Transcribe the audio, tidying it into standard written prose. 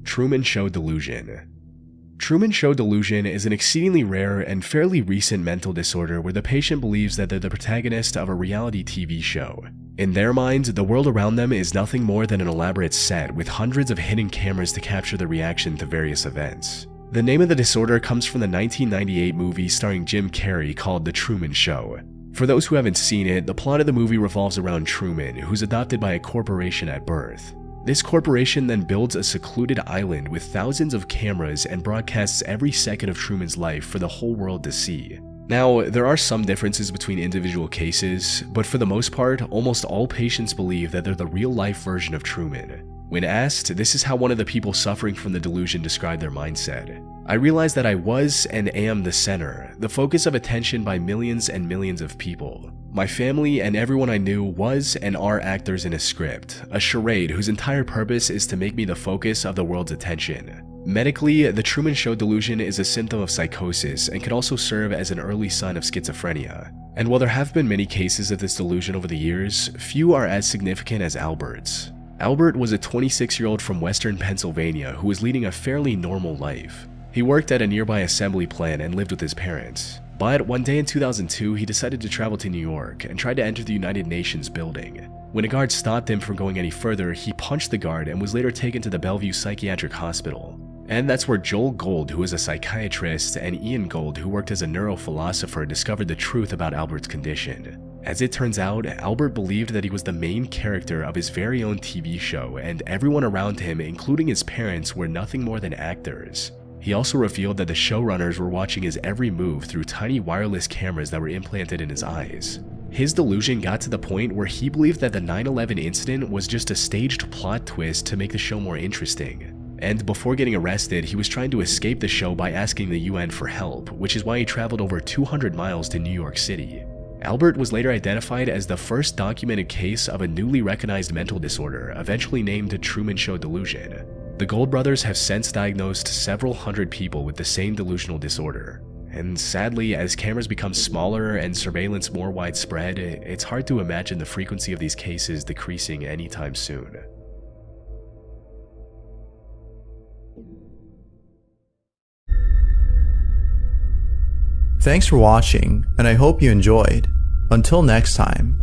Truman Show delusion. Truman Show delusion is an exceedingly rare and fairly recent mental disorder where the patient believes that they're the protagonist of a reality TV show. In their minds, the world around them is nothing more than an elaborate set with hundreds of hidden cameras to capture their reaction to various events. The name of the disorder comes from the 1998 movie starring Jim Carrey called The Truman Show. For those who haven't seen it, the plot of the movie revolves around Truman, who's adopted by a corporation at birth. This corporation then builds a secluded island with thousands of cameras and broadcasts every second of Truman's life for the whole world to see. Now, there are some differences between individual cases, but for the most part, almost all patients believe that they're the real-life version of Truman. When asked, this is how one of the people suffering from the delusion described their mindset. I realized that I was and am the center, the focus of attention by millions and millions of people. My family and everyone I knew was and are actors in a script, a charade whose entire purpose is to make me the focus of the world's attention. Medically, the Truman Show delusion is a symptom of psychosis and can also serve as an early sign of schizophrenia. And while there have been many cases of this delusion over the years, few are as significant as Albert's. Albert was a 26-year-old from western Pennsylvania who was leading a fairly normal life. He worked at a nearby assembly plant and lived with his parents. But one day in 2002, he decided to travel to New York and tried to enter the United Nations building. When a guard stopped him from going any further, he punched the guard and was later taken to the Bellevue Psychiatric Hospital. And that's where Joel Gold, who is a psychiatrist, and Ian Gold, who worked as a neurophilosopher, discovered the truth about Albert's condition. As it turns out, Albert believed that he was the main character of his very own TV show, and everyone around him, including his parents, were nothing more than actors. He also revealed that the showrunners were watching his every move through tiny wireless cameras that were implanted in his eyes. His delusion got to the point where he believed that the 9/11 incident was just a staged plot twist to make the show more interesting. And before getting arrested, he was trying to escape the show by asking the UN for help, which is why he traveled over 200 miles to New York City. Albert was later identified as the first documented case of a newly recognized mental disorder, eventually named Truman Show delusion. The Gold brothers have since diagnosed several hundred people with the same delusional disorder. And sadly, as cameras become smaller and surveillance more widespread, it's hard to imagine the frequency of these cases decreasing anytime soon. Thanks for watching, and I hope you enjoyed. Until next time.